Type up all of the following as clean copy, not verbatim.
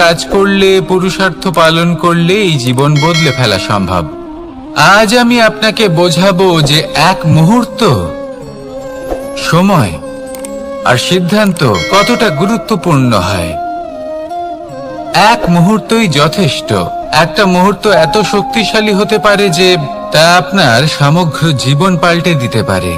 কাজ করলে, পুরুষার্থ পালন করলে এই জীবন বদলে ফেলা সম্ভব। আজ আমি আপনাকে বোঝাবো যে এক মুহূর্ত, সময় আর সিদ্ধান্ত কতটা গুরুত্বপূর্ণ হয়। এক মুহূর্তই যথেষ্ট। একটা মুহূর্ত এত শক্তিশালী হতে পারে যে তা আপনার সমগ্র জীবন পাল্টে দিতে পারে।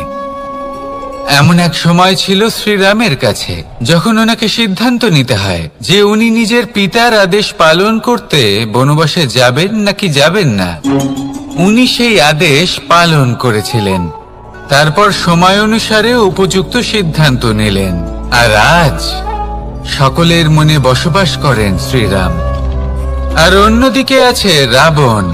এমন এক সময় ছিল শ্রীরামের কাছে যখন ওনাকে সিদ্ধান্ত নিতে হয় যে উনি নিজের পিতার আদেশ পালন করতে বনবাসে যাবেন নাকি যাবেন না। উনি সেই আদেশ পালন করেছিলেন, তারপর সময় অনুসারে উপযুক্ত সিদ্ধান্ত নিলেন। আর আজ সকলের মনে বসবাস করেন শ্রীরাম। আর অন্যদিকে আছে রাবণ।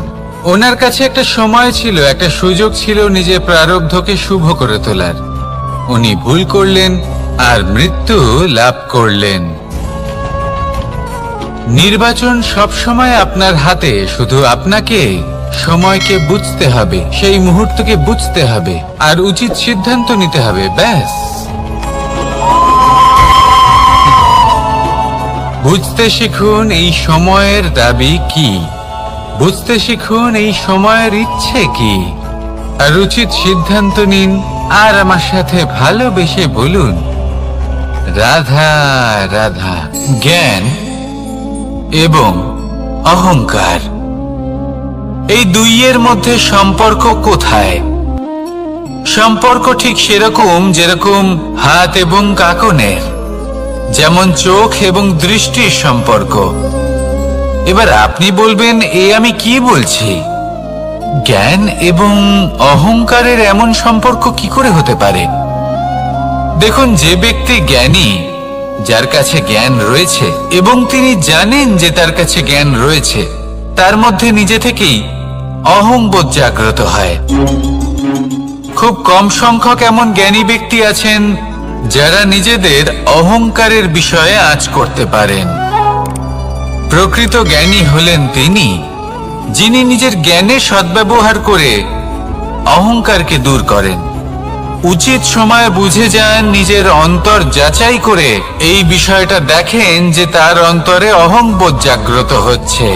ওনার কাছে একটা সময় ছিল, একটা সুযোগ ছিল নিজের প্রারব্ধকে শুভ করে তোলার। উনি ভুল করলেন আর মৃত্যু লাভ করলেন। নির্বাচন সবসময় আপনার হাতে, শুধু আপনাকে সময়কে বুঝতে হবে, সেই মুহূর্তকে বুঝতে হবে আর উচিত সিদ্ধান্ত নিতে হবে, ব্যাস। বুঝতে শিখুন এই সময়ের দাবি কি, বুঝতে শিখুন এই সময়ের ইচ্ছে কি, আর উচিত সিদ্ধান্ত নিন। আর আমার সাথে ভালোবেসে বলুন, রাধা রাধা। জ্ঞান এবং অহংকার, এই দুইয়ের মধ্যে সম্পর্ক কোথায়? সম্পর্ক ঠিক সেরকম যেরকম হাত এবং কাঁকনের, যেমন চোখ এবং দৃষ্টির সম্পর্ক। এবার আপনি বলবেন, এ আমি কি বলছি? জ্ঞান এবং অহংকারের এমন সম্পর্ক কি করে হতে পারে? দেখুন, যে ব্যক্তি জ্ঞানী, যার কাছে জ্ঞান রয়েছে এবং তিনি জানেন যে তার কাছে জ্ঞান রয়েছে, তার মধ্যে নিজে থেকেই অহংবোধ জাগ্রত হয়। খুব কম সংখ্যক এমন জ্ঞানী ব্যক্তি আছেন যারা নিজেদের অহংকারের বিষয়ে আঁচ করতে পারেন। প্রকৃত জ্ঞানী হলেন তিনি যিনি নিজের জ্ঞানের সদ্ব্যবহার করে অহংকারকে দূর করেন। উচিত সময় বুঝে যান, নিজের অন্তর যাচাই করে এই বিষয়টা দেখেন যে তার অন্তরে অহংবোধ জাগ্রত হচ্ছে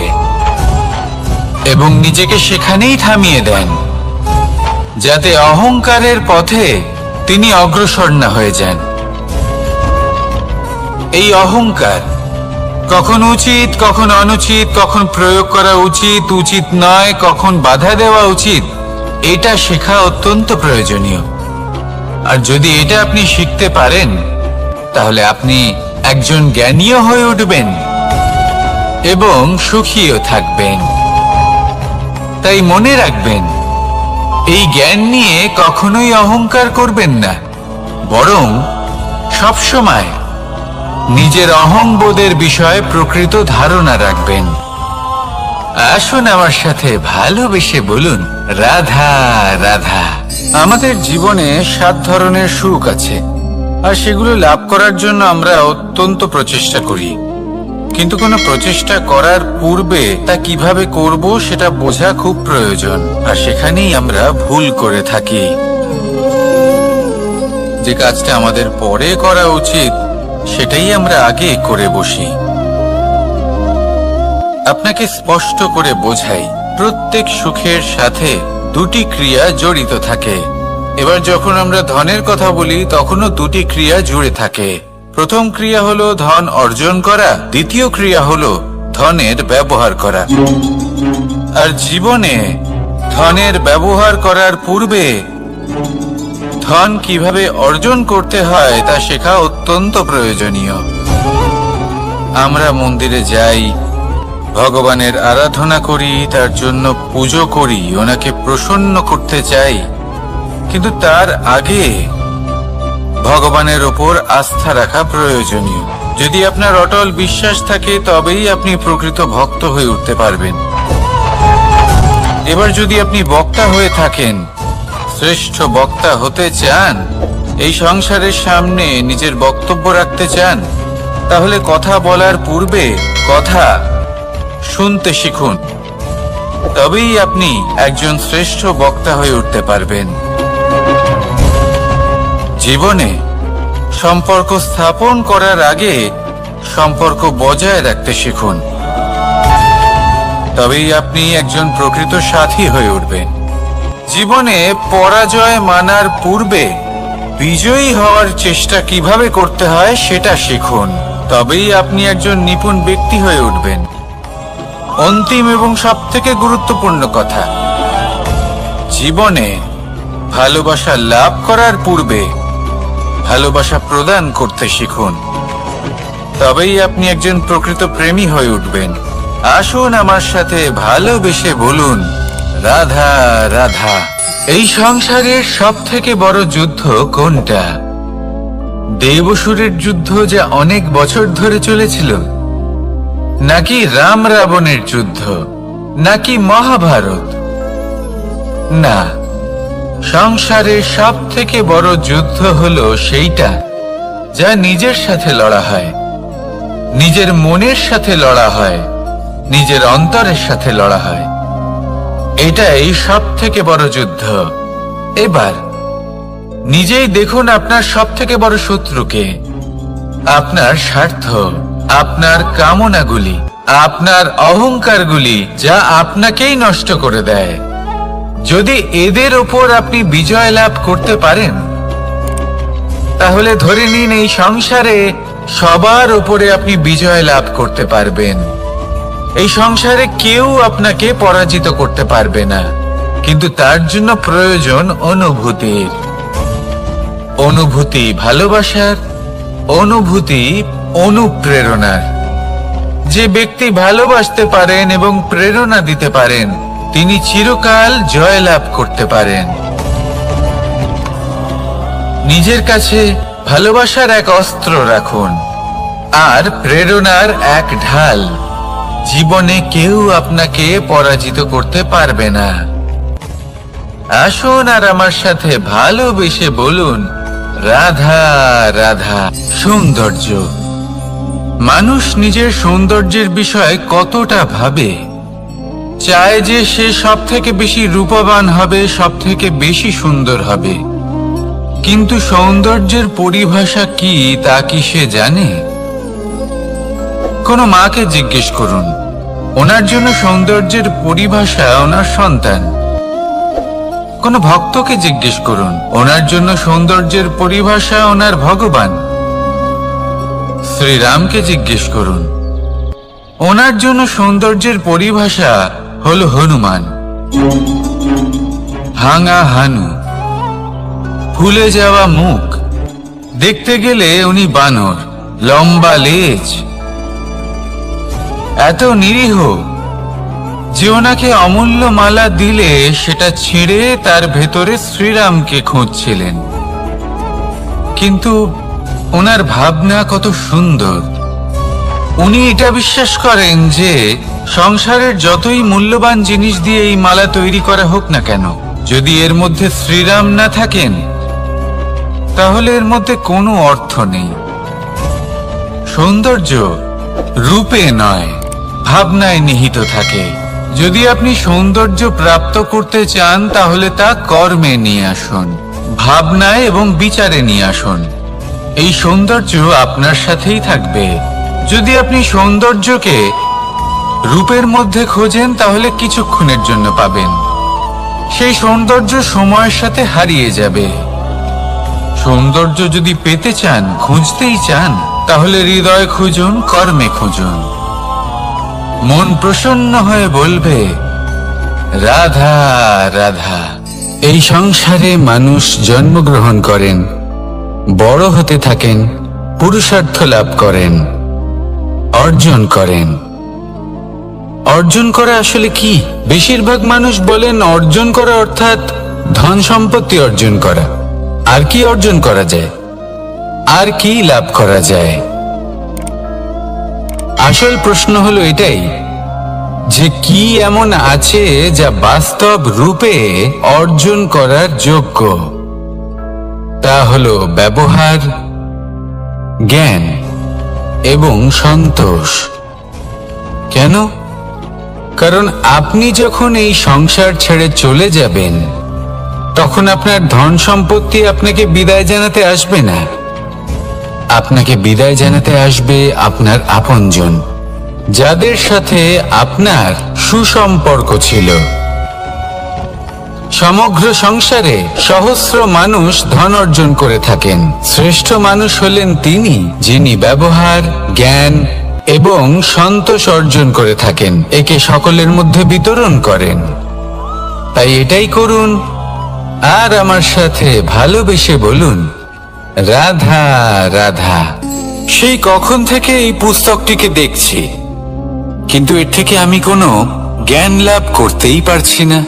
এবং নিজেকে সেখানেই থামিয়ে দেন, যাতে অহংকারের পথে তিনি অগ্রসর না হয়ে যান। এই অহংকার কখন উচিত, কখন অনুচিত, কখন প্রয়োগ করা উচিত, উচিত নয়, কখন বাধা দেওয়া উচিত, এটা শেখা অত্যন্ত প্রয়োজনীয়। আর যদি এটা আপনি শিখতে পারেন, তাহলে আপনি একজন জ্ঞানীও হয়ে উঠবেন এবং সুখীও থাকবেন। তাই মনে রাখবেন, এই জ্ঞান নিয়ে কখনোই অহংকার করবেন না, বরং সবসময় নিজের অহংবোধের বিষয়ে প্রকৃত ধারণা রাখবেন। আসুন আমার সাথে ভালোবেসে বলুন, রাধা রাধা। আমাদের জীবনে 7 ধরনের সুখ আছে, আর সেগুলো লাভ করার জন্য আমরা অত্যন্ত প্রচেষ্টা করি। কিন্তু কোনো প্রচেষ্টা করার পূর্বে তা কিভাবে করব সেটা বোঝা খুব প্রয়োজন, আর সেখানেই আমরা ভুল করে থাকি। যে কাজটা আমাদের পরে করা উচিত সেটাই আমরা আগে করে বসি। আপনাকে স্পষ্ট করে বোঝাই, প্রত্যেক সুখের সাথে 2টি ক্রিয়া জড়িত থাকে। এবার যখন আমরা ধনের কথা বলি, তখনও 2টি ক্রিয়া জুড়ে থাকে। প্রথম ক্রিয়া হলো ধন অর্জন করা, দ্বিতীয় ক্রিয়া হলো ধনের ব্যবহার করা। আর জীবনে ধনের ব্যবহার করার পূর্বে ধন কিভাবে অর্জন করতে হয় তা শেখা অত্যন্ত প্রয়োজনীয়। আমরা মন্দিরে যাই, ভগবানের আরাধনা করি, তার জন্য পুজো করি, ওনাকে প্রসন্ন করতে চাই, কিন্তু তার আগে ভগবানের ওপর আস্থা রাখা প্রয়োজনীয়। যদি আপনার অটল বিশ্বাস থাকে, তবেই আপনি প্রকৃত ভক্ত হয়ে উঠতে পারবেন। এবার যদি আপনি বক্তা হয়ে থাকেন, শ্রেষ্ঠ বক্তা হতে চান, এই সংসারের সামনে নিজের বক্তব্য রাখতে চান, তাহলে কথা বলার পূর্বে কথা শুনতে শিখুন। তবেই আপনি একজন শ্রেষ্ঠ বক্তা হয়ে উঠতে পারবেন। জীবনে সম্পর্ক স্থাপন করার আগে সম্পর্ক বজায় রাখতে শিখুন, তবেই আপনি একজন প্রকৃত সাথী হয়ে উঠবেন। জীবনে পরাজয় মানার পূর্বে বিজয়ী হওয়ার চেষ্টা কিভাবে করতে হয় সেটা শিখুন, তবেই আপনি একজন নিপুণ ব্যক্তি হয়ে উঠবেন। অন্তিম এবং সবথেকে গুরুত্বপূর্ণ কথা, জীবনে ভালোবাসা লাভ করার পূর্বে ভালোবাসা প্রদান করতে শিখুন, তবেই আপনি একজন প্রকৃত প্রেমী হয়ে উঠবেন। আসুন আমার সাথে ভালোবেসে বলুন, রাধা রাধা। এই সংসারের সবথেকে বড় যুদ্ধ কোনটা? দেব-অসুরের যুদ্ধ যা অনেক বছর ধরে চলেছিল, নাকি রাম রাবণের যুদ্ধ, নাকি মহাভারত? না, সংসারের সবথেকে বড় যুদ্ধ হলো সেইটা যা নিজের সাথে লড়া হয়, নিজের মনের সাথে লড়া হয়, নিজের অন্তরের সাথে লড়া হয়। এটাই সবথেকে বড় যুদ্ধ। এবার নিজেই দেখুন আপনার সবথেকে বড় শত্রুকে। আপনার স্বার্থ, আপনার কামনাগুলি, আপনার অহংকারগুলি, যা আপনাকেই নষ্ট করে দেয়। যদি এদের ওপর আপনি বিজয় লাভ করতে পারেন, তাহলে ধরে নিন এই সংসারে সবার উপরে আপনি বিজয় লাভ করতে পারবেন। এই সংসারে কেউ আপনাকে পরাজিত করতে পারবে না, কিন্তু তার জন্য প্রয়োজন অনুভূতির। অনুভূতি ভালোবাসার, অনুভূতি অনুপ্রেরণার। যে ব্যক্তি ভালোবাসতে পারেন এবং প্রেরণা দিতে পারেন, তিনি চিরকাল জয়লাভ করতে পারেন। নিজের কাছে ভালোবাসার এক অস্ত্র রাখুন আর প্রেরণার এক ঢাল। জীবনে কেউ আপনাকে পরাজিত করতে পারবে না। আসুন আর আমার সাথে ভালোবেসে বলুন, রাধা রাধা। সৌন্দর্য। মানুষ নিজের সৌন্দর্যের বিষয়ে কতটা ভাবে, চায় যে সে সব থেকে বেশি রূপবান হবে, সব থেকে বেশি সুন্দর হবে। কিন্তু সৌন্দর্যের পরিভাষা কি তা কি সে জানে? কোনো মাকে জিজ্ঞেস করুন, ওনার জন্য সৌন্দর্যের পরিভাষা ওনার সন্তান। কোনো ভক্তকে জিজ্ঞেস করুন, ওনার জন্য সৌন্দর্যের পরিভাষা ওনার ভগবান। শ্রীরামকে জিজ্ঞেস করুন, ওনার জন্য সৌন্দর্যের পরিভাষা হলো হনুমান। ভাঙা হানু, ফুলে যাওয়া মুখ, দেখতে গেলে উনি বানর, লম্বা লেজ, এত নিরীহ যে ওনাকে অমূল্য মালা দিলে সেটা ছিঁড়ে তার ভেতরে শ্রীরামকে খুঁজছিলেন। কিন্তু ওনার ভাবনা কত সুন্দর। উনি এটা বিশ্বাস করেন যে সংসারের যতই মূল্যবান জিনিস দিয়ে এই মালা তৈরি করা হোক না কেন, যদি এর মধ্যে শ্রীরাম না থাকেন, তাহলে এর মধ্যে কোনো অর্থ নেই। সৌন্দর্য রূপে নয়, ভাবনায় নিহিত থাকে। যদি আপনি সৌন্দর্য প্রাপ্ত করতে চান, তাহলে তা কর্মে নিয়ে আসুন, ভাবনায় এবং বিচারে নিয়ে আসুন। এই সৌন্দর্য আপনার সাথেই থাকবে। যদি আপনি সৌন্দর্যকে রূপের মধ্যে খোঁজেন, তাহলে কিছুক্ষণের জন্য পাবেন। সেই সৌন্দর্য সময়ের সাথে হারিয়ে যাবে। সৌন্দর্য যদি পেতে চান, খুঁজতেই চান, তাহলে হৃদয় খুঁজুন, কর্মে খুঁজুন। মন প্রসন্ন হয়ে বলবে, রাধা রাধা। এই সংসারে মানুষ জন্মগ্রহণ করেন, বড় হতে থাকেন, পুরুষার্থ লাভ করেন, অর্জন করেন। অর্জন করা আসলে কি? বেশিরভাগ মানুষ বলেন অর্জন করা অর্থাৎ ধন সম্পত্তি অর্জন করা। আর কি অর্জন করা যায়? আর কি লাভ করা যায়? আসল প্রশ্ন হলো এটাই যে কি এমন আছে যা বাস্তব রূপে অর্জন করার যোগ্য। তা হলো ব্যবহার, জ্ঞান এবং সন্তোষ। কেন? কারণ আপনি যখন এই সংসার ছেড়ে চলে যাবেন, তখন আপনার ধন সম্পত্তি আপনাকে বিদায় জানাতে আসবে না। আপনাকে বিদায় জানাতে আসবে আপনার আপনজন, যাদের সাথে আপনার সুসম্পর্ক ছিল। সমগ্র সংসারে সহস্র মানুষ ধন অর্জন করে থাকেন। শ্রেষ্ঠ মানুষ হলেন তিনি, যিনি ব্যবহার, জ্ঞান এবং সন্তোষ অর্জন করে থাকেন, একে সকলের মধ্যে বিতরণ করেন। তাই এটাই করুন, আর আমার সাথে ভালোবেসে বলুন, রাধা রাধা। সেই কখন থেকে এই পুস্তকটিকে দেখছি, কিন্তু এর থেকে আমি কোনো জ্ঞান লাভ করতেই পারছি না।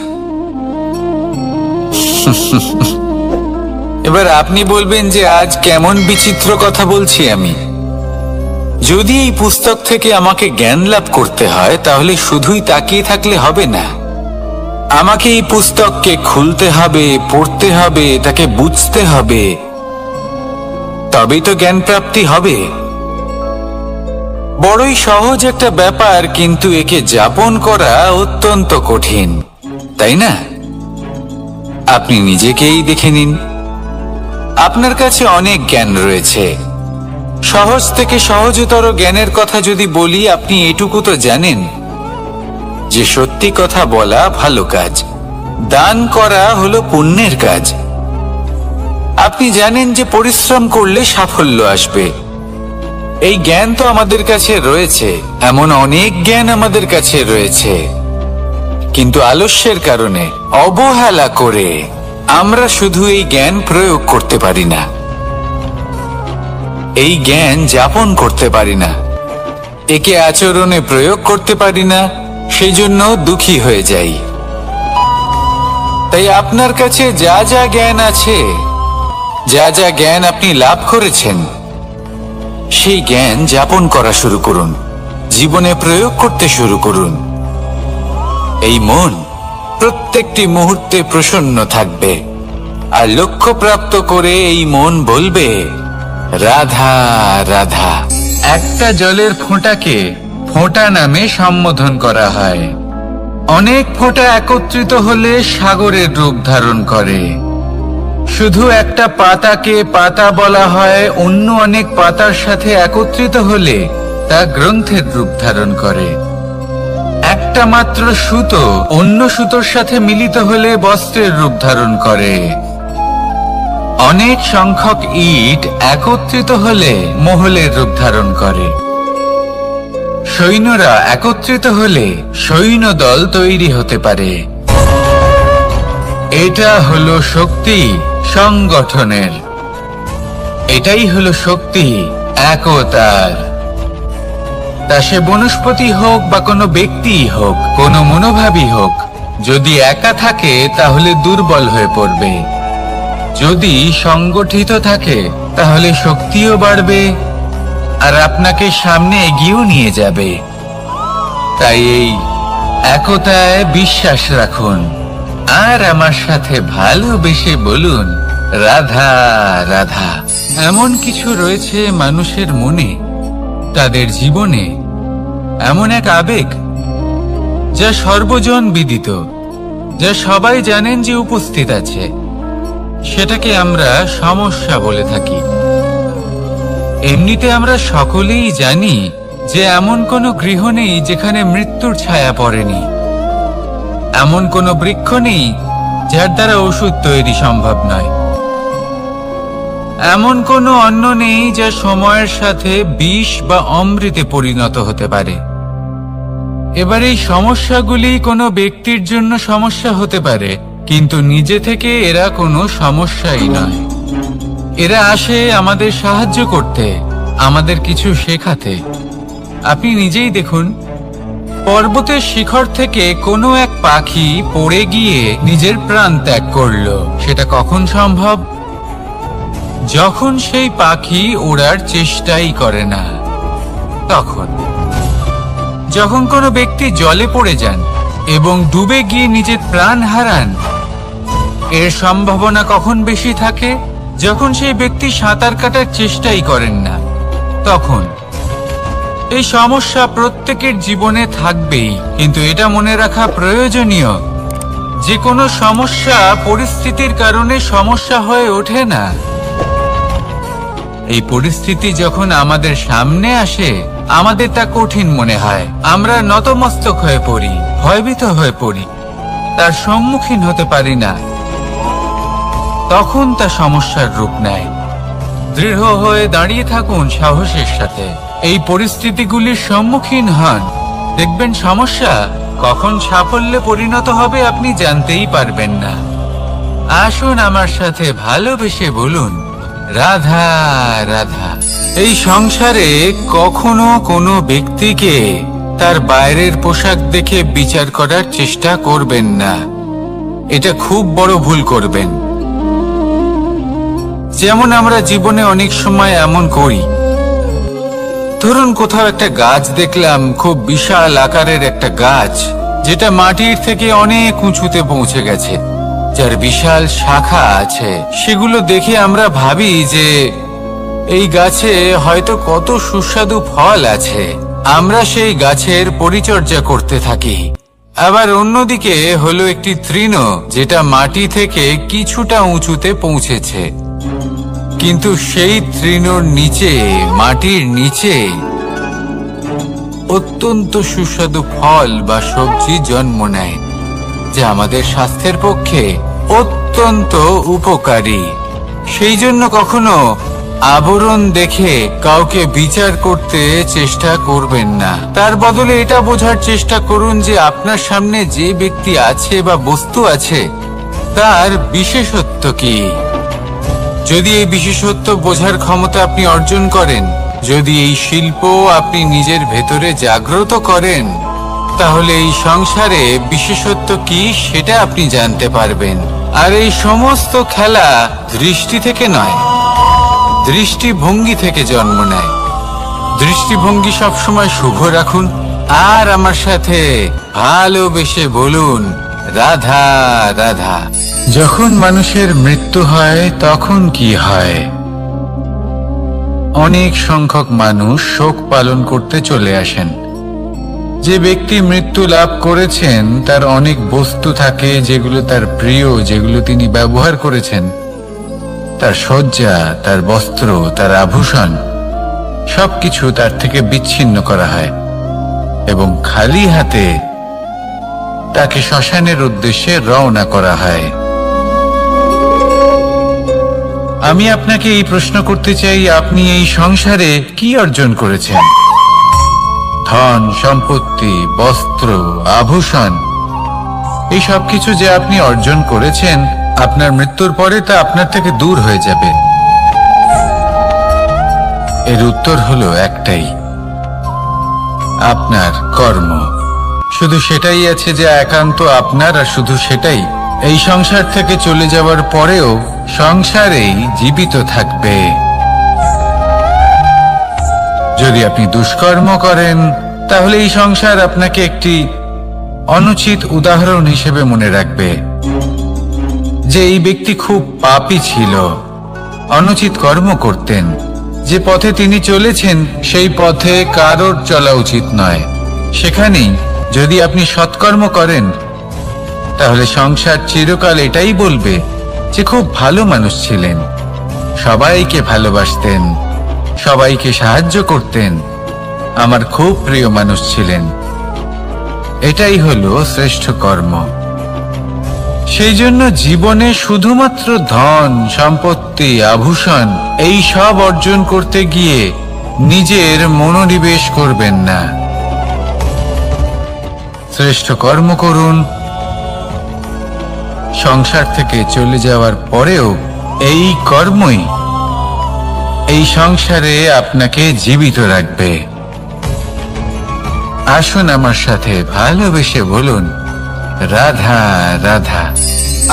এবার আপনি বলবেন যে আজ কেমন বিচিত্র কথা বলছি আমি। যদি এই পুস্তক থেকে আমাকে জ্ঞান লাভ করতে হয়, তাহলে শুধুই তাকিয়ে থাকলে হবে না। আমাকে এই পুস্তককে খুলতে হবে, পড়তে হবে, তাকে বুঝতে হবে, তবেই তো জ্ঞান প্রাপ্তি হবে। বড়ই সহজ একটা ব্যাপার, কিন্তু একে যাপন করা অত্যন্ত কঠিন, তাই না? আপনি নিজেকেই দেখে নিন। আপনার কাছে অনেক জ্ঞান রয়েছে। সহজ থেকে সহজতর জ্ঞানের কথা যদি বলি, আপনি এটুকু তো জানেন যে সত্যি কথা বলা ভালো কাজ, দান করা হলো পুণ্যের কাজ। আপনি জানেন যে পরিশ্রম করলে সাফল্য আসবে। এই জ্ঞান তো আমাদের কাছে রয়েছে, এমন অনেক জ্ঞান আমাদের কাছে রয়েছে, কিন্তু আলস্যের কারণে, অবহেলা করে আমরা শুধু এই জ্ঞান প্রয়োগ করতে পারি না, এই জ্ঞান যাপন করতে পারি না, একে আচরণে প্রয়োগ করতে পারি না, সেই জন্য দুঃখী হয়ে যাই। তাই আপনার কাছে যা যা জ্ঞান আছে, যা যা জ্ঞান আপনি লাভ করেছেন, সেই জ্ঞান যাপন করা শুরু করুন, জীবনে প্রয়োগ করতে শুরু করুন। এই মন প্রত্যেকটি মুহূর্তে প্রসন্ন থাকবে, আর লক্ষ্য প্রাপ্ত করে এই মন বলবে, রাধা রাধা। একটা জলের ফোঁটাকে ফোঁটা নামে সম্বোধন করা হয়। অনেক ফোঁটা একত্রিত হলে সাগরের রূপ ধারণ করে। শুধু একটা পাতাকে পাতা বলা হয়, অন্য অনেক পাতার সাথে একত্রিত হলে তা গ্রন্থের রূপ ধারণ করে। একটা মাত্র সুতো অন্য সুতোর সাথে মিলিত হলে বস্ত্রের রূপ ধারণ করে। অনেক সংখ্যক ইট একত্রিত হলে মহলের রূপ ধারণ করে। সৈন্যরা একত্রিত হলে সৈন্যদল তৈরি হতে পারে। এটা হলো শক্তি সংগঠনের, এটাই হলো শক্তি একতার। তা সে বনস্পতি হোক বা কোনো ব্যক্তি হোক, কোনো মনোভাবই হোক, যদি একা থাকে তাহলে দুর্বল হয়ে পড়বে। যদি সংগঠিত থাকে তাহলে শক্তিও বাড়বে, আর আপনাকে সামনে এগিয়েও নিয়ে যাবে। তাই এই একতায় বিশ্বাস রাখুন, আর আমার সাথে ভালোবেসে বলুন, রাধা রাধা। এমন কিছু রয়েছে মানুষের মনে, তাদের জীবনে এমন এক আবেগ যা সর্বজন বিদিত, যা সবাই জানেন যে উপস্থিত আছে, সেটাকে আমরা সমস্যা বলে থাকি। এমনিতে আমরা সকলেই জানি যে এমন কোনো গৃহ নেই যেখানে মৃত্যুর ছায়া পড়েনি, এমন কোনো বৃক্ষ নেই যার দ্বারা ওষুধ তৈরি সম্ভব নয়, এমন কোনো অন্ন নেই যা সময়ের সাথে বিষ বা অমৃতে পরিণত হতে পারে। এবার এই সমস্যাগুলি কোনো ব্যক্তির জন্য সমস্যা হতে পারে, কিন্তু নিজে থেকে এরা কোনো সমস্যাই নয়। এরা আসে আমাদের সাহায্য করতে, আমাদের কিছু শেখাতে। আপনি নিজেই দেখুন, পর্বতের শিখর থেকে কোনো এক পাখি পড়ে গিয়ে নিজের প্রাণ ত্যাগ করলো। সেটা কখন সম্ভব? যখন সেই পাখি ওড়ার চেষ্টাই করে না। তখন যখন কোনো ব্যক্তি জলে পড়ে যান এবং ডুবে গিয়ে নিজের প্রাণ হারান, এর সম্ভাবনা কখন বেশি থাকে? যখন সেই ব্যক্তি সাঁতার কাটার চেষ্টাই করেন না। তখন এই সমস্যা প্রত্যেকের জীবনে থাকবেই, কিন্তু এটা মনে রাখা প্রয়োজনীয় যে কোনো সমস্যা পরিস্থিতির কারণে সমস্যা হয়ে ওঠে না। এই পরিস্থিতি যখন আমাদের সামনে আসে, আমাদের তা কঠিন মনে হয়। আমরা নতমস্তক হয়ে পড়ি, ভয়ভীত হয়ে পড়ি, তার সম্মুখীন হতে পারি না। তখন তা সমস্যার রূপ নেয়। দৃঢ় হয়ে দাঁড়িয়ে থাকুন সাহসের সাথে, এই পরিস্থিতিগুলির সম্মুখীন হন। দেখবেন সমস্যা কখন সাফল্যে পরিণত হবে আপনি জানতেই পারবেন না। আসুন আমার সাথে ভালোবেসে বলুন, রাধা রাধা। এই সংসারে কখনো কোনো ব্যক্তিকে তার বাইরের পোশাক দেখে বিচার করার চেষ্টা করবেন না। এটা খুব বড় ভুল করবেন। যেমন আমরা জীবনে অনেক সময় এমন করি, ধরুন কোথাও একটা গাছ দেখলাম, খুব বিশাল আকারের একটা গাছ, যেটা মাটির থেকে অনেক উঁচুতে পৌঁছে গেছে, যার বিশাল শাখা আছে। সেগুলো দেখে আমরা ভাবি যে এই গাছে হয়তো কত সুস্বাদু ফল আছে। আমরা সেই গাছের পরিচর্যা করতে থাকি। আবার অন্যদিকে হলো একটি তৃণ, যেটা মাটি থেকে কিছুটা উঁচুতে পৌঁছেছে, কিন্তু সেই তৃণর নিচে, মাটির নিচে অত্যন্ত সুস্বাদু ফল বা সবজি জন্ম নেয়, যা আমাদের স্বাস্থ্যের পক্ষে অত্যন্ত উপকারী। সেই জন্য কখনো আবরণ দেখে কাউকে বিচার করতে চেষ্টা করবেন না। তার বদলে এটা বোঝার চেষ্টা করুন যে আপনার সামনে যে ব্যক্তি আছে বা বস্তু আছে, তার বিশেষত্ব কি। যদি এই বিশেষত্ব বোঝার ক্ষমতা আপনি অর্জন করেন, যদি এই শিল্প আপনি নিজের ভেতরে জাগ্রত করেন, তাহলে এই সংসারে বিশেষত্ব কি সেটা আপনি জানতে পারবেন। আর এই সমস্ত খেলা দৃষ্টি থেকে নয়, দৃষ্টিভঙ্গি থেকে জন্ম নেয়। দৃষ্টিভঙ্গি সবসময় শুভ রাখুন, আর আমার সাথে ভালোবেসে বলুন, রাধা রাধা। যখন মানুষের মৃত্যু হয় তখন কি হয়? অনেক সংখ্যক মানুষ শোক পালন করতে চলে আসেন। যে ব্যক্তি মৃত্যু লাভ করেছেন তার অনেক বস্তু থাকে যেগুলো তার প্রিয়, যেগুলো তিনি ব্যবহার করেছেন। তার শয্যা, তার বস্ত্র, তার আভূষণ সবকিছু তার থেকে বিচ্ছিন্ন করা হয় এবং খালি হাতে তাকে শ্মশানের উদ্দেশ্যে রওনা করা হয়। আমি আপনাকে এই প্রশ্ন করতে চাই, আপনি এই সংসারে কি অর্জন করেছেন? ধন সম্পত্তি, বস্ত্র, আভূষণ, এই সব কিছু যে আপনি অর্জন করেছেন, আপনার মৃত্যুর পরে তা আপনার থেকে দূর হয়ে যাবে। এর উত্তর হলো একটাই, আপনার কর্ম। শুধু সেটাই আছে যে একান্ত আপনার, আর শুধু সেটাই এই সংসার থেকে চলে যাওয়ার পরেও সংসারেই জীবিত থাকবে। যদি আপনি দুষ্কর্ম করেন, তাহলে এই সংসার আপনাকে একটি অনুচিত উদাহরণ হিসেবে মনে রাখবে যে এই ব্যক্তি খুব পাপী ছিল, অনুচিত কর্ম করতেন। যে পথে তিনি চলেছেন সেই পথে কারোর চলা উচিত নয়। সেখানেই যদি আপনি সৎকর্ম করেন, তাহলে সংসার চিরকাল এটাই বলবে যে খুব ভালো মানুষ ছিলেন, সবাইকে ভালোবাসতেন, সবাইকে সাহায্য করতেন, আমার খুব প্রিয় মানুষ ছিলেন। এটাই হলো শ্রেষ্ঠ কর্ম। সেই জন্য জীবনে শুধুমাত্র ধন সম্পত্তি, আভূষণ এই সব অর্জন করতে গিয়ে নিজের মনোনিবেশ করবেন না। শ্রেষ্ঠ কর্ম করুন। সংসার থেকে চলে যাওয়ার পরেও এই কর্মই এই সংসারে আপনাকে জীবিত রাখবে। আসুন আমার সাথে ভালোবেসে বলুন, রাধা রাধা।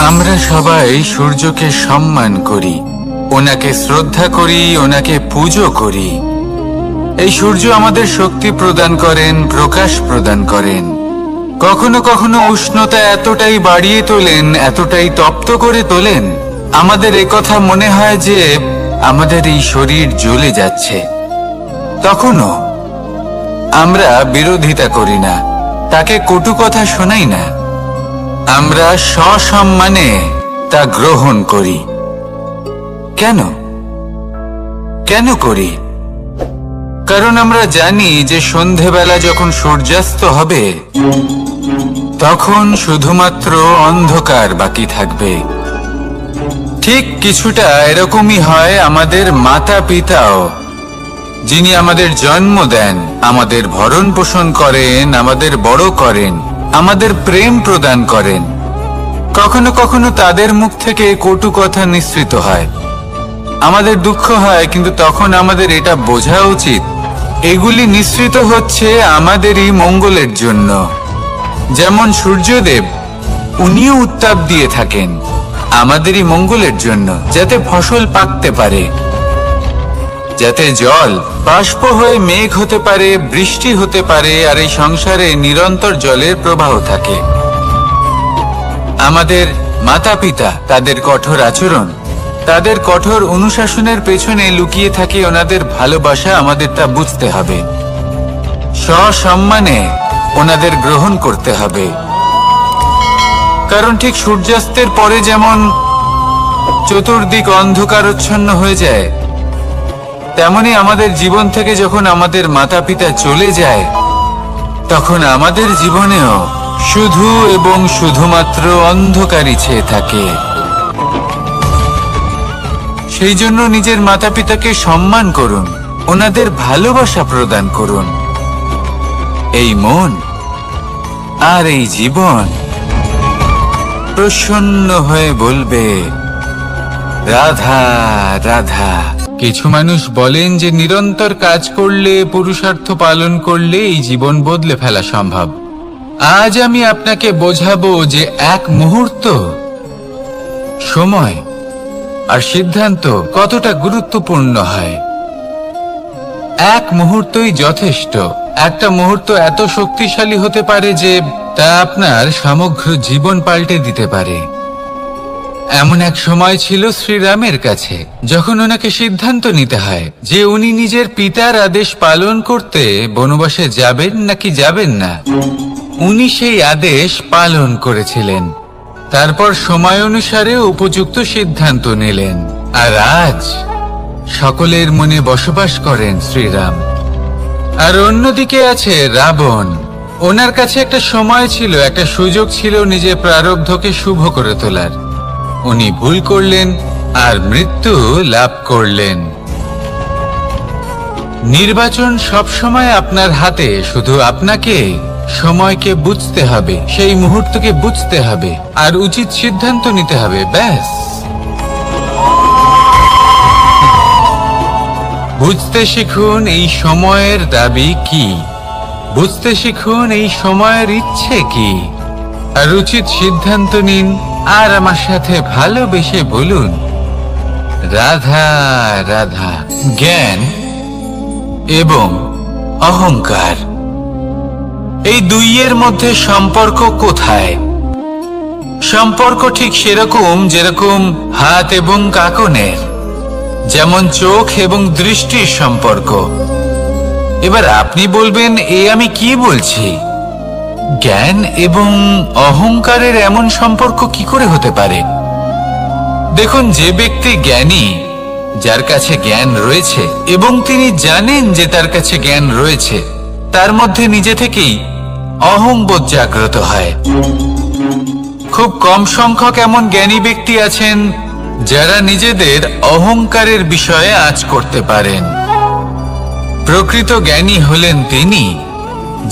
আমরা সবাই সূর্যকে সম্মান করি, ওনাকে শ্রদ্ধা করি, ওনাকে পুজো করি। এই সূর্য আমাদের শক্তি প্রদান করেন, প্রকাশ প্রদান করেন। কখনো কখনো উষ্ণতা এতটাই বাড়িয়ে তোলেন, এতটাই তপ্ত করে তোলেন, আমাদের একথা মনে হয় যে আমাদের এই শরীর জ্বলে যাচ্ছে। তখনও আমরা বিরোধিতা করি না, তাকে কটু কথা শোনাই না। আমরা সসম্মানে তা গ্রহণ করি। কেন কেন করি? কারণ আমরা জানি যে সন্ধেবেলা যখন সূর্যাস্ত হবে তখন শুধুমাত্র অন্ধকার বাকি থাকবে। ঠিক কিছুটা এরকমই হয় আমাদের মাতা পিতাও, যিনি আমাদের জন্ম দেন, আমাদের ভরণ পোষণ করেন, আমাদের বড় করেন, আমাদের প্রেম প্রদান করেন। কখনো কখনো তাদের মুখ থেকে কটু কথা নিঃসৃত হয়, আমাদের দুঃখ হয়, কিন্তু তখন আমাদের এটা বোঝা উচিত এগুলি নিঃসৃত হচ্ছে আমাদেরই মঙ্গলের জন্য। যেমন সূর্যদেব, উনিও উত্তাপ দিয়ে থাকেন আমাদেরই মঙ্গলের জন্য, যাতে ফসল পাকতে পারে, যাতে জল বাষ্প হয়ে মেঘ হতে পারে, বৃষ্টি হতে পারে, আর এই সংসারে নিরন্তর জলের প্রবাহ থাকে। আমাদের মাতা পিতা, তাদের কঠোর আচরণ, তাদের কঠোর অনুশাসনের পেছনে লুকিয়ে থাকে ওনাদের ভালোবাসা। আমাদের তা বুঝতে হবে, সসম্মানে ওনাদের গ্রহণ করতে হবে। কারণ ঠিক সূর্যাস্তের পরে যেমন চতুর্দিক অন্ধকারচ্ছন্ন হয়ে যায়, তেমনি আমাদের জীবন থেকে যখন আমাদের মাতা পিতা চলে যায় তখন আমাদের জীবনেও শুধু এবং শুধুমাত্র অন্ধকারই ছেয়ে থাকে। সেই জন্য নিজের মাতা পিতাকে সম্মান করুন, ওনাদের ভালোবাসা প্রদান করুন। এই মন আর এই জীবন প্রসন্ন হয়ে বলবে, রাধা রাধা। কিছু মানুষ বলেন যে নিরন্তর কাজ করলে, পুরুষার্থ পালন করলে এই জীবন বদলে ফেলা সম্ভব। আজ আমি আপনাকে বোঝাবো যে এক মুহূর্ত, সময় আর সিদ্ধান্ত কতটা গুরুত্বপূর্ণ হয়। এক মুহূর্তই যথেষ্ট। একটা মুহূর্ত এত শক্তিশালী হতে পারে যে তা আপনার সমগ্র জীবন পাল্টে দিতে পারে। এমন এক সময় ছিল শ্রীরামের কাছে, যখন ওনাকে সিদ্ধান্ত নিতে হয় যে উনি নিজের পিতার আদেশ পালন করতে বনবাসে যাবেন নাকি যাবেন না। উনি সেই আদেশ পালন করেছিলেন, তারপর সময় অনুসারে উপযুক্ত সিদ্ধান্ত নিলেন। আর আজ সকলের মনে বসবাস করেন শ্রীরাম। আর অন্যদিকে আছে রাবণ। ওনার কাছে একটা সময় ছিল, একটা সুযোগ ছিল নিজের প্রারব্ধকে শুভ করে তোলার। উনি ভুল করলেন আর মৃত্যু লাভ করলেন। নির্বাচন সবসময় আপনার হাতে, শুধু আপনাকে সময়কে বুঝতে হবে, সেই মুহূর্তকে বুঝতে হবে আর উচিত সিদ্ধান্ত নিতে হবে, ব্যাস। বুঝতে শিখুন এই সময়ের দাবি কি, বুঝতে শিখুন এই সময়ের ইচ্ছে কি, আর উচিত সিদ্ধান্ত নিন। আর আমার সাথে ভালোবেসে বলুন, রাধা রাধা। জ্ঞান এবং অহংকার, এই দুইয়ের মধ্যে সম্পর্ক কোথায়? সম্পর্ক ঠিক সেরকম যেরকম হাত এবং কাঁকনের, যেমন চোখ এবং দৃষ্টির সম্পর্ক। এবার আপনি বলবেন, আমি কি বলছি? জ্ঞান এবং অহংকারের এমন সম্পর্ক কি করে হতে পারে? দেখুন, যে ব্যক্তি জ্ঞানী, যার কাছে জ্ঞান রয়েছে এবং তিনি জানেন যে তার কাছে জ্ঞান রয়েছে, তার মধ্যে নিজে থেকেই অহংবোধ জাগ্রত হয়। খুব কম সংখ্যক এমন জ্ঞানী ব্যক্তি আছেন যারা নিজেদের অহংকারের বিষয়ে আঁচ করতে পারেন। প্রকৃত জ্ঞানী হলেন তিনি,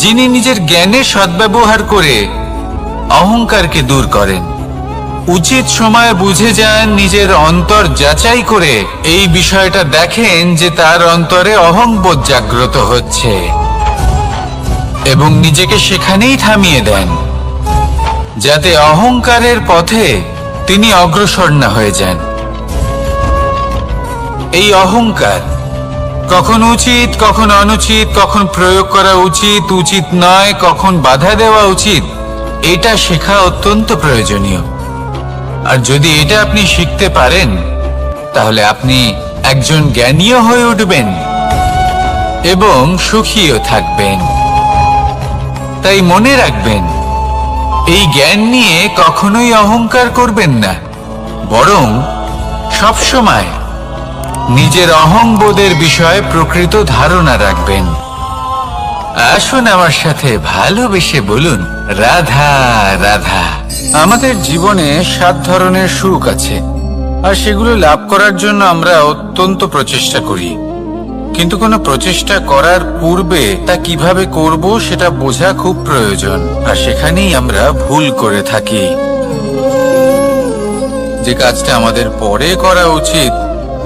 যিনি নিজের জ্ঞানের সদ্ব্যবহার করে অহংকারকে দূর করেন। উচিত সময় বুঝে যান, নিজের অন্তর যাচাই করে এই বিষয়টা দেখেন যে তার অন্তরে অহংবোধ জাগ্রত হচ্ছে এবং নিজেকে সেখানেই থামিয়ে দেন, যাতে অহংকারের পথে তিনি অগ্রসর না হয়ে যান। এই অহংকার কখন উচিত, কখন অনুচিত, কখন প্রয়োগ করা উচিত, উচিত নয়, কখন বাধা দেওয়া উচিত, এটা শেখা অত্যন্ত প্রয়োজনীয়। আর যদি এটা আপনি শিখতে পারেন, তাহলে আপনি একজন জ্ঞানীও হয়ে উঠবেন এবং সুখীও থাকবেন। তাই মনে রাখবেন, এই জ্ঞান নিয়ে কখনোই অহংকার করবেন না, বরং সবসময় নিজের অহংবোধের বিষয়ে প্রকৃত ধারণা রাখবেন। আসুন আমার সাথে ভালোবেসে বলুন, রাধা রাধা। আমাদের জীবনে 7 ধরনের সুখ আছে, আর সেগুলো লাভ করার জন্য আমরা অত্যন্ত প্রচেষ্টা করি। কিন্তু কোনো প্রচেষ্টা করার পূর্বে তা কিভাবে করব সেটা বোঝা খুব প্রয়োজন, আর সেখানেই আমরা ভুল করে থাকি। যে কাজটা আমাদের পরে করা উচিত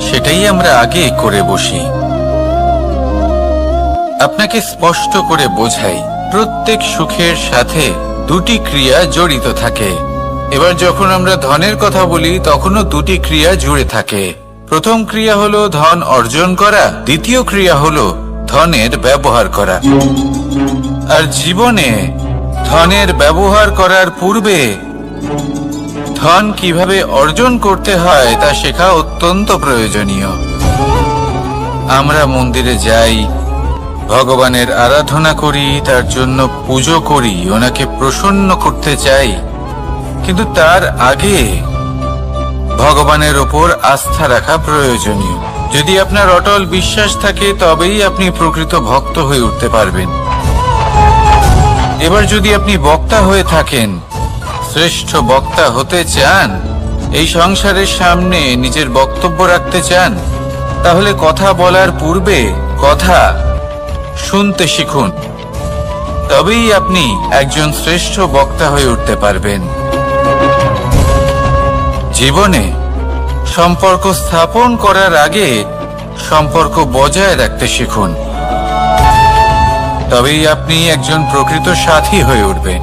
সেটাই আমরা আগে করে বসি। আপনাকে স্পষ্ট করে বোঝাই, প্রত্যেক সুখের সাথে 2টি ক্রিয়া জড়িত থাকে। এবার যখন আমরা ধনের কথা বলি তখনও 2টি ক্রিয়া জুড়ে থাকে। প্রথম ক্রিয়া হলো ধন অর্জন করা, দ্বিতীয় ক্রিয়া হলো ধনের ব্যবহার করা। আর জীবনে ধনের ব্যবহার করার পূর্বে ধন কিভাবে অর্জন করতে হয় তা শেখা অত্যন্ত প্রয়োজনীয়। আমরা মন্দিরে যাই, ভগবানের আরাধনা করি, তার জন্য পুজো করি, ওনাকে প্রসন্ন করতে চাই, কিন্তু তার আগে ভগবানের ওপর আস্থা রাখা প্রয়োজনীয়। যদি আপনার অটল বিশ্বাস থাকে তবেই আপনি প্রকৃত ভক্ত হয়ে উঠতে পারবেন। এবার যদি আপনি বক্তা হয়ে থাকেন, শ্রেষ্ঠ বক্তা হতে চান, এই সংসারের সামনে নিজের বক্তব্য রাখতে চান, তাহলে কথা বলার পূর্বে কথা শুনতে শিখুন। তবেই আপনি একজন শ্রেষ্ঠ বক্তা হয়ে উঠতে পারবেন। জীবনে সম্পর্ক স্থাপন করার আগে সম্পর্ক বজায় রাখতে শিখুন, তবেই আপনি একজন প্রকৃত সাথী হয়ে উঠবেন।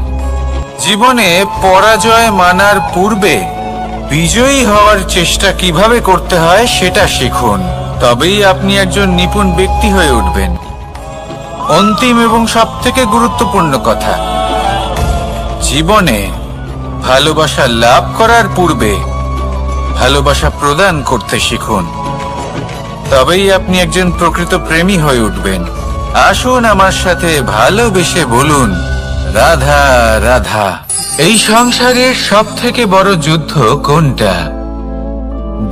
জীবনে পরাজয় মানার পূর্বে বিজয়ী হওয়ার চেষ্টা কিভাবে করতে হয় সেটা শিখুন, তবেই আপনি একজন নিপুণ ব্যক্তি হয়ে উঠবেন। অন্তিম এবং সবথেকে গুরুত্বপূর্ণ কথা, জীবনে ভালোবাসা লাভ করার পূর্বে ভালোবাসা প্রদান করতে শিখুন, তবেই আপনি একজন প্রকৃত প্রেমী হয়ে উঠবেন। আসুন আমার সাথে ভালোবেসে বলুন, রাধা রাধা। এই সংসারের সবথেকে বড় যুদ্ধ কোনটা?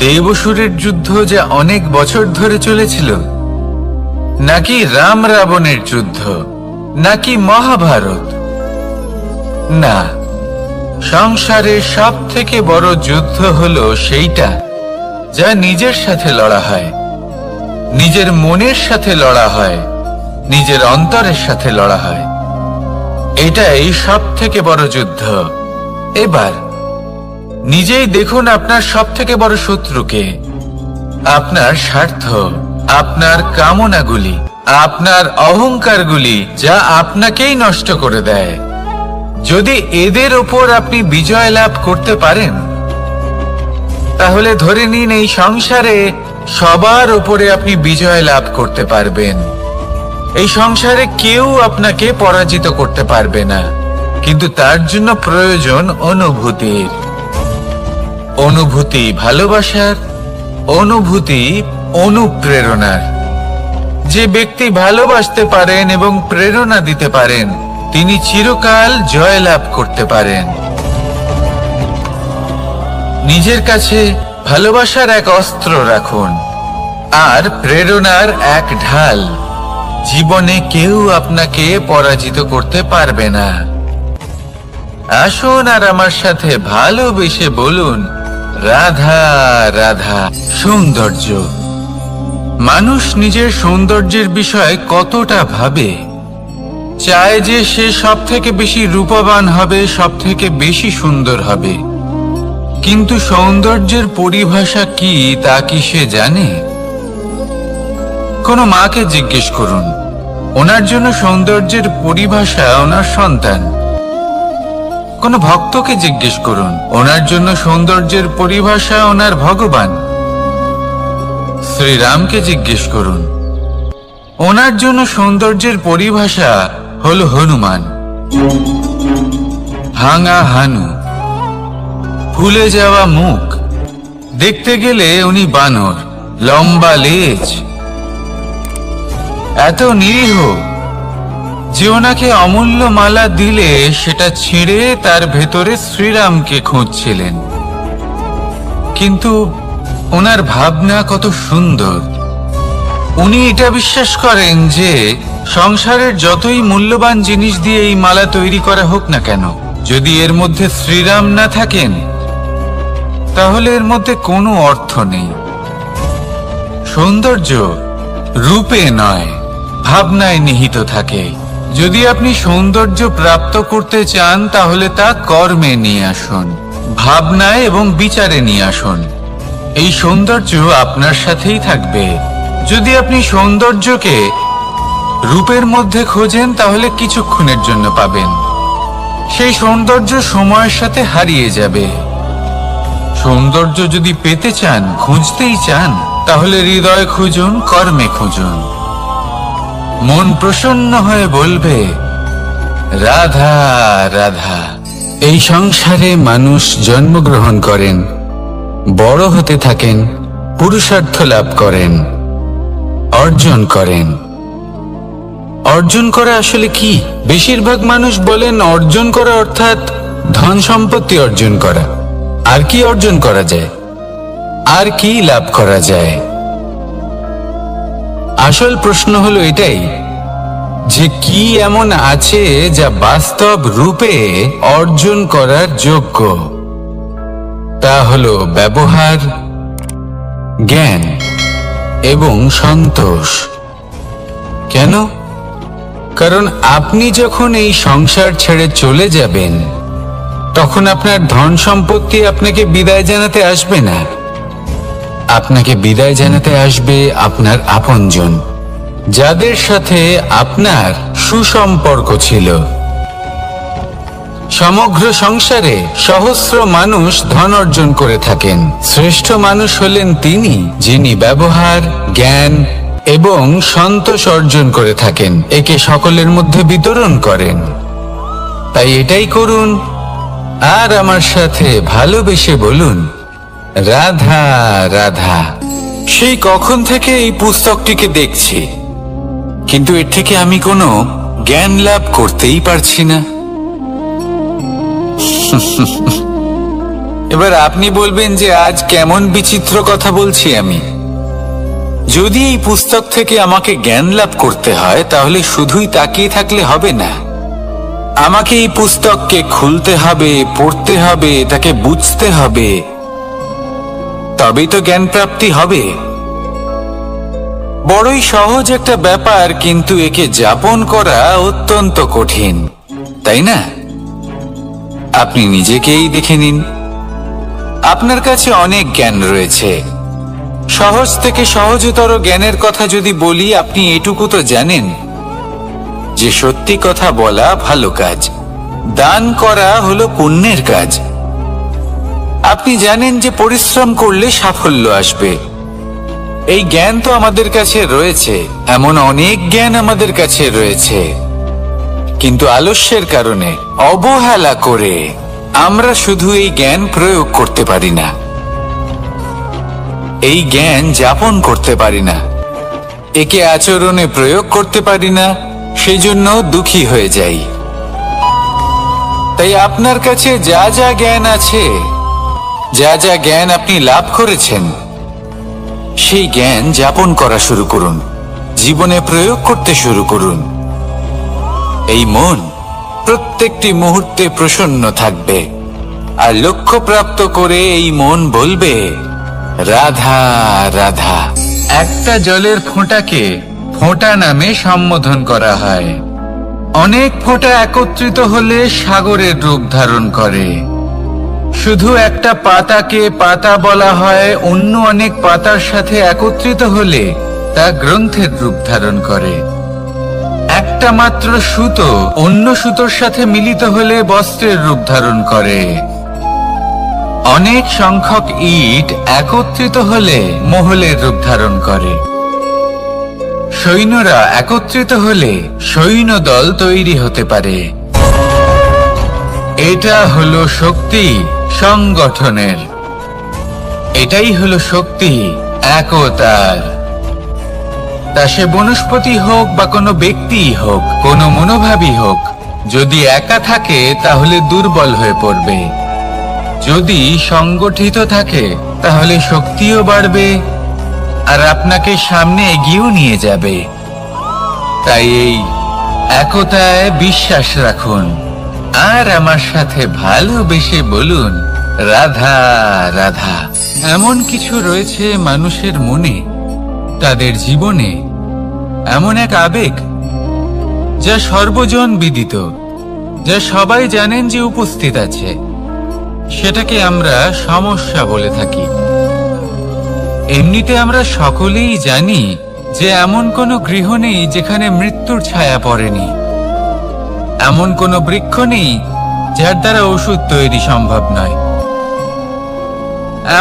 দেবাসুরের যুদ্ধ যা অনেক বছর ধরে চলেছিল, নাকি রাম রাবণের যুদ্ধ, নাকি মহাভারত? না, সংসারের সবথেকে বড় যুদ্ধ হলো সেইটা যা নিজের সাথে লড়া হয়, নিজের মনের সাথে লড়া হয়, নিজের অন্তরের সাথে লড়া হয়। এটাই সবথেকে বড় যুদ্ধ। এবার নিজেই দেখুন আপনার সবথেকে বড় শত্রুকে। আপনার স্বার্থ, আপনার কামনাগুলি, আপনার অহংকারগুলি, যা আপনাকেই নষ্ট করে দেয়। যদি এদের ওপর আপনি বিজয় লাভ করতে পারেন, তাহলে ধরে নিন এই সংসারে সবার ওপরে আপনি বিজয় লাভ করতে পারবেন। এই সংসারে কেউ আপনাকে পরাজিত করতে পারবে না, কিন্তু তার জন্য প্রয়োজন অনুভূতির। অনুভূতি ভালোবাসার, অনুভূতি অনুপ্রেরণার। যে ব্যক্তি ভালোবাসতে পারেন এবং প্রেরণা দিতে পারেন, তিনি চিরকাল জয় লাভ করতে পারেন। নিজের কাছে ভালোবাসার এক অস্ত্র রাখুন আর প্রেরণার এক ঢাল। জীবনে কেউ আপনাকে পরাজিত করতে পারবে না। আসুন আর আমার সাথে ভালোবেসে বলুন, রাধা রাধা। সৌন্দর্য। মানুষ নিজের সৌন্দর্যের বিষয়ে কতটা ভাবে, চায় যে সে সব থেকে বেশি রূপবান হবে, সব থেকে বেশি সুন্দর হবে। কিন্তু সৌন্দর্যের পরিভাষা কি তা কি সে জানে? কোনো মাকে জিজ্ঞেস করুন, ওনার জন্য সৌন্দর্যের পরিভাষা ওনার সন্তান। কোনো ভক্তকে জিজ্ঞেস করুন, ওনার জন্য সৌন্দর্যের পরিভাষা ওনার ভগবান। শ্রীরামকে জিজ্ঞেস করুন, ওনার জন্য সৌন্দর্যের পরিভাষা হলো হনুমান। ভাঙা হানু, ফুলে যাওয়া মুখ, দেখতে গেলে উনি বানর, লম্বা লেজ। এত নিরীহ যে ওনাকে অমূল্য মালা দিলে সেটা ছিঁড়ে তার ভেতরে শ্রীরামকে খুঁজছিলেন। কিন্তু ওনার ভাবনা কত সুন্দর। উনি এটা বিশ্বাস করেন যে সংসারের যতই মূল্যবান জিনিস দিয়ে এই মালা তৈরি করা হোক না কেন, যদি এর মধ্যে শ্রীরাম না থাকেন তাহলে এর মধ্যে কোনো অর্থ নেই। সৌন্দর্য রূপে নয়, ভাবনায় নিহিত থাকে। যদি আপনি সৌন্দর্য প্রাপ্ত করতে চান তাহলে তা কর্মে নিয়ে আসুন, ভাবনায় এবং বিচারে নিয়ে আসুন। এই সৌন্দর্য আপনার সাথেই থাকবে। যদি আপনি সৌন্দর্যকে রূপের মধ্যে খোঁজেন তাহলে কিছুক্ষণের জন্য পাবেন, সেই সৌন্দর্য সময়ের সাথে হারিয়ে যাবে। সৌন্দর্য যদি পেতে চান, খুঁজতেই চান, তাহলে হৃদয় খুঁজুন, কর্মে খুঁজুন। মন প্রসন্ন হয়ে বলবে রাধা রাধা। এই সংসারে মানুষ জন্মগ্রহণ করেন, বড় হতে থাকেন, পুরুষার্থ লাভ করেন, অর্জন করেন। অর্জন করা আসলে কি? বেশিরভাগ মানুষ বলেন অর্জন করা অর্থাৎ ধন সম্পত্তি অর্জন করা। আর কি অর্জন করা যায়? আর কি লাভ করা যায়? আসল প্রশ্ন হলো এটাই যে কি এমন আছে যা বাস্তব রূপে অর্জন করার যোগ্য। তা হলো ব্যবহার, জ্ঞান এবং সন্তোষ। কেন? কারণ আপনি যখন এই সংসার ছেড়ে চলে যাবেন তখন আপনার ধন সম্পত্তি আপনাকে বিদায় জানাতে আসবে না। আপনাকে বিদায় জানাতে আসবে আপনার আপনজন, যাদের সাথে আপনার সুসম্পর্ক ছিল। সমগ্র সংসারে সহস্র মানুষ ধন অর্জন করে থাকেন। শ্রেষ্ঠ মানুষ হলেন তিনি যিনি ব্যবহার, জ্ঞান এবং সন্তোষ অর্জন করে থাকেন, একে সকলের মধ্যে বিতরণ করেন। তাই এটাই করুন আর আমার সাথে ভালোবেসে বলুন রাধা রাধা। সেই কখন থেকে এই পুস্তকটিকে দেখছি, কিন্তু এর থেকে আমি কোনো জ্ঞান লাভ করতেই পারছি না। এবার আপনি বলবেন যে আজ কেমন বিচিত্র কথা বলছি আমি। যদি এই পুস্তক থেকে আমাকে জ্ঞান লাভ করতে হয় তাহলে শুধুই তাকিয়ে থাকলে হবে না। আমাকে এই পুস্তককে খুলতে হবে, পড়তে হবে, তাকে বুঝতে হবে, তবেই তো জ্ঞান প্রাপ্তি হবে। বড়ই সহজ একটা ব্যাপার, কিন্তু একে যাপন করা অত্যন্ত কঠিন, তাই না? আপনি নিজেকেই দেখে নিন। আপনার কাছে অনেক জ্ঞান রয়েছে। সহজ থেকে সহজতর জ্ঞানের কথা যদি বলি, আপনি এটুকু তো জানেন যে সত্যি কথা বলা ভালো কাজ, দান করা হলো পুণ্যের কাজ। আপনি জানেন যে পরিশ্রম করলে সাফল্য আসবে। এই জ্ঞান তো আমাদের কাছে রয়েছে, এমন অনেক জ্ঞান আমাদের কাছে রয়েছে, কিন্তু আলস্যের কারণে, অবহেলা করে আমরা শুধু এই জ্ঞান প্রয়োগ করতে পারি না, এই জ্ঞান যাপন করতে পারি না, একে আচরণে প্রয়োগ করতে পারি না, সেজন্য দুঃখী হয়ে যাই। তাই আপনার কাছে যা যা জ্ঞান আছে, যা যা জ্ঞান আপনি লাভ করেছেন, সেই জ্ঞান যাপন করা শুরু করুন, জীবনে প্রয়োগ করতে শুরু করুন। এই মন প্রত্যেকটি মুহূর্তে প্রসন্ন থাকবে, আর লক্ষ্য প্রাপ্ত করে এই মন বলবে রাধা রাধা। একটা জলের ফোঁটাকে ফোঁটা নামে সম্বোধন করা হয়। অনেক ফোঁটা একত্রিত হলে সাগরের রূপ ধারণ করে। শুধু একটা পাতাকে পাতা বলা হয়, অন্য অনেক পাতার সাথে একত্রিত হলে তা গ্রন্থের রূপ ধারণ করে। একটা মাত্র সুতো অন্য সুতোর সাথে মিলিত হলে বস্ত্রের রূপ ধারণ করে। অনেক সংখ্যক ইট একত্রিত হলে মহলের রূপ ধারণ করে। সৈন্যরা একত্রিত হলে সৈন্যদল তৈরি হতে পারে। এটা হলো শক্তি সংগঠনের, এটাই হলো শক্তি একতার। তা সে বনস্পতি হোক বা কোনো ব্যক্তিই হোক, কোনো মনোভাবই হোক, যদি একা থাকে তাহলে দুর্বল হয়ে পড়বে। যদি সংগঠিত থাকে তাহলে শক্তিও বাড়বে আর আপনাকে সামনে এগিয়েও নিয়ে যাবে। তাই এই একতায় বিশ্বাস রাখুন আর আমার সাথে ভালোবেসে বলুন, রাধা রাধা। এমন কিছু রয়েছে মানুষের মনে, তাদের জীবনে এমন এক আবেগ যা সর্বজন বিদিত, যা সবাই জানেন যে উপস্থিত আছে। সেটাকে আমরা সমস্যা বলে থাকি। এমনিতে আমরা সকলেই জানি যে এমন কোনো গৃহ নেই যেখানে মৃত্যুর ছায়া পড়েনি, এমন কোনো বৃক্ষ নেই যার দ্বারা ওষুধ তৈরি সম্ভব নয়,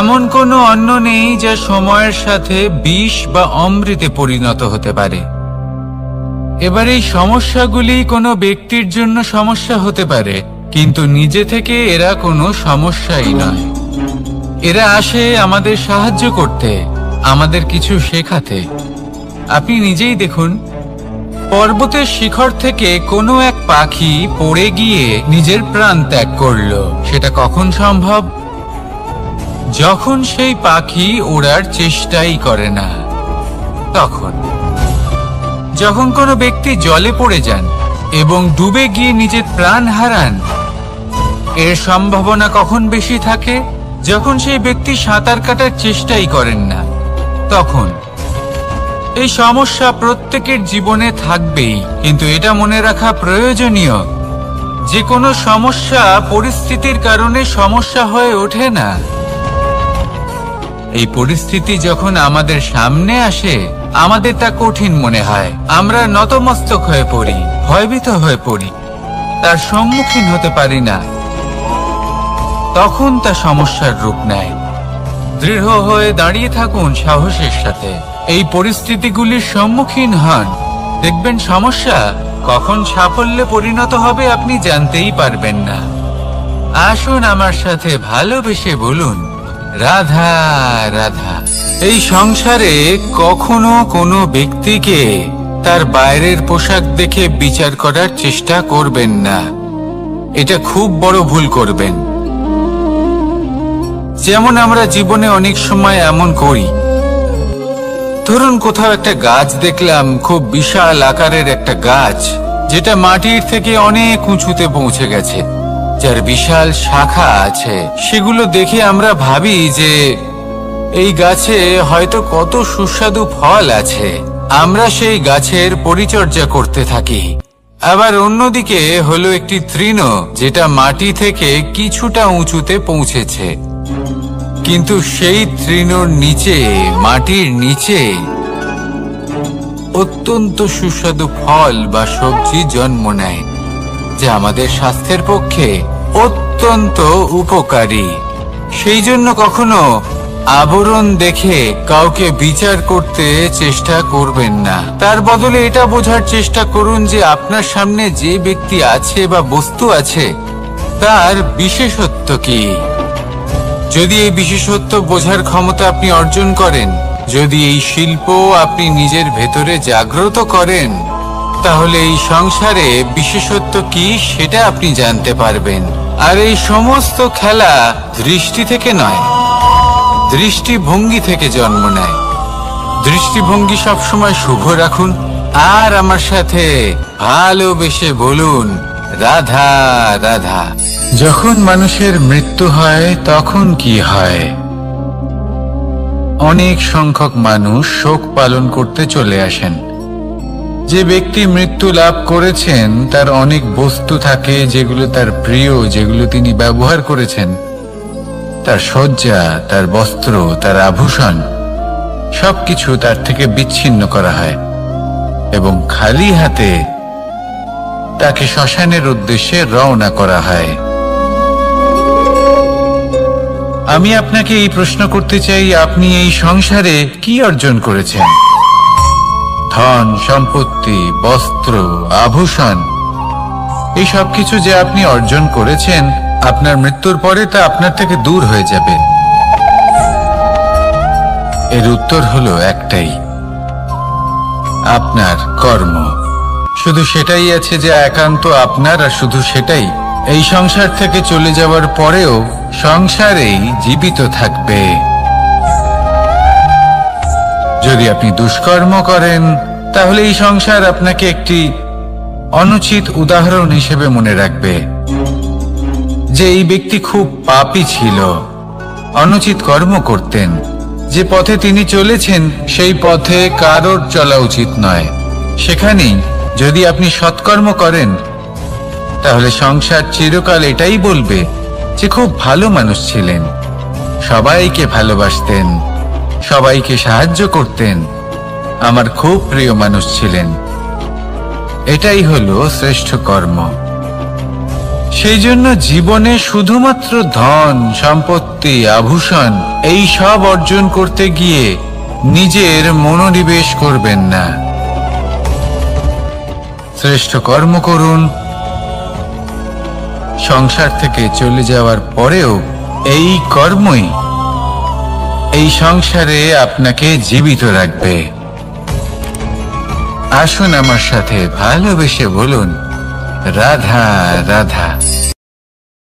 এমন কোনো অন্ন নেই যা সময়ের সাথে বিষ বা অমৃতে পরিণত হতে পারে। এবার এই সমস্যাগুলি কোনো ব্যক্তির জন্য সমস্যা হতে পারে, কিন্তু নিজে থেকে এরা কোনো সমস্যাই নয়। এরা আসে আমাদের সাহায্য করতে, আমাদের কিছু শেখাতে। আপনি নিজেই দেখুন, পর্বতের শিখর থেকে কোনো এক পাখি পড়ে গিয়ে নিজের প্রাণ ত্যাগ করলো। সেটা কখন সম্ভব? যখন সেই পাখি ওড়ার চেষ্টাই করে না। তখন যখন কোনো ব্যক্তি জলে পড়ে যান এবং ডুবে গিয়ে নিজের প্রাণ হারান, এর সম্ভাবনা কখন বেশি থাকে? যখন সেই ব্যক্তি সাঁতার কাটার চেষ্টাই করেন না। তখন এই সমস্যা প্রত্যেকের জীবনে থাকবেই, কিন্তু এটা মনে রাখা প্রয়োজনীয় যে কোনো সমস্যা পরিস্থিতির কারণে সমস্যা হয়ে ওঠে না। এই পরিস্থিতি যখন আমাদের সামনে আসে, আমাদের তা কঠিন মনে হয়, আমরা নতমস্তক হয়ে পড়ি, ভয়ভীত হয়ে পড়ি, তার সম্মুখীন হতে পারি না। তখন তা সমস্যার রূপ নেয়। দৃঢ় হয়ে দাঁড়িয়ে থাকুন সাহসের সাথে, এই পরিস্থিতিগুলির সম্মুখীন হন। দেখবেন সমস্যা কখন সাফল্যে পরিণত হবে আপনি জানতেই পারবেন না। আসুন আমার সাথে ভালোবেসে বলুন, রাধা রাধা। এই সংসারে কখনো কোনো ব্যক্তিকে তার বাইরের পোশাক দেখে বিচার করার চেষ্টা করবেন না। এটা খুব বড় ভুল করবেন। যেমন আমরা জীবনে অনেক সময় এমন করি, ধরুন কোথাও একটা গাছ দেখলাম, খুব বিশাল আকারের একটা গাছ, যেটা মাটির থেকে অনেক উঁচুতে পৌঁছে গেছে, যার বিশাল শাখা আছে। সেগুলো দেখে আমরা ভাবি যে এই গাছে হয়তো কত সুস্বাদু ফল আছে। আমরা সেই গাছের পরিচর্যা করতে থাকি। আবার অন্যদিকে হলো একটি তৃণ, যেটা মাটি থেকে কিছুটা উঁচুতে পৌঁছেছে, কিন্তু সেই তৃণর নিচে, মাটির নিচে অত্যন্ত সুস্বাদু ফল বা সবজি জন্ম নেয়, যা আমাদের স্বাস্থ্যের পক্ষে অত্যন্ত উপকারী। সেই জন্য কখনো আবরণ দেখে কাউকে বিচার করতে চেষ্টা করবেন না। তার বদলে এটা বোঝার চেষ্টা করুন যে আপনার সামনে যে ব্যক্তি আছে বা বস্তু আছে, তার বিশেষত্ব কি। যদি এই বিশেষত্ব বোঝার ক্ষমতা আপনি অর্জন করেন, যদি এই শিল্প আপনি নিজের ভেতরে জাগ্রত করেন, তাহলে এই সংসারে বিশেষত্ব কি সেটা আপনি জানতে পারবেন। আর এই সমস্ত খেলা দৃষ্টি থেকে নয়, দৃষ্টিভঙ্গি থেকে জন্ম নেয়। দৃষ্টিভঙ্গি সবসময় শুভ রাখুন আর আমার সাথে ভালোবেসে বলুন, রাধা রাধা। যখন মানুষের মৃত্যু হয় তখন কি হয়? অনেক সংখ্যক মানুষ শোক পালন করতে চলে আসেন। যে ব্যক্তি মৃত্যু লাভ করেছেন তার অনেক বস্তু থাকে যেগুলো তার প্রিয়, যেগুলো তিনি ব্যবহার করেছেন। তার শয্যা, তার বস্ত্র, তার আভূষণ সবকিছু তার থেকে বিচ্ছিন্ন করা হয় এবং খালি হাতে তাকে শ্মশানের উদ্দেশ্যে রওনা করা হয়। আমি আপনাকে এই প্রশ্ন করতে চাই, আপনি এই সংসারে কি অর্জন করেছেন? ধন সম্পত্তি, বস্ত্র, আভূষণ, এই সব কিছু যে আপনি অর্জন করেছেন, আপনার মৃত্যুর পরে তা আপনার থেকে দূর হয়ে যাবে। এর উত্তর হলো একটাই, আপনার কর্ম। শুধু সেটাই আছে যে একান্ত আপনার, আর শুধু সেটাই এই সংসার থেকে চলে যাওয়ার পরেও সংসারেই জীবিত থাকবে। যদি আপনি দুষ্কর্ম করেন তাহলে এই সংসার আপনাকে একটি অনুচিত উদাহরণ হিসেবে মনে রাখবে যে এই ব্যক্তি খুব পাপী ছিল, অনুচিত কর্ম করতেন। যে পথে তিনি চলেছেন সেই পথে কারোর চলা উচিত নয়। সেখানেই যদি আপনি সৎকর্ম করেন তাহলে সংসার চিরকাল এটাই বলবে যে খুব ভালো মানুষ ছিলেন, সবাইকে ভালোবাসতেন, সবাইকে সাহায্য করতেন, আমার খুব প্রিয় মানুষ ছিলেন। এটাই হলো শ্রেষ্ঠ কর্ম। সেই জন্য জীবনে শুধুমাত্র ধন সম্পত্তি আভূষণ এই সব অর্জন করতে গিয়ে নিজের মনোনিবেশ করবেন না। শ্রেষ্ঠ কর্ম করুন। সংসার থেকে চলে যাওয়ার পরেও এই কর্মই এই সংসারে আপনাকে জীবিত রাখবে। আসুন আমার সাথে ভালোবেসে বলুন, রাধা রাধা।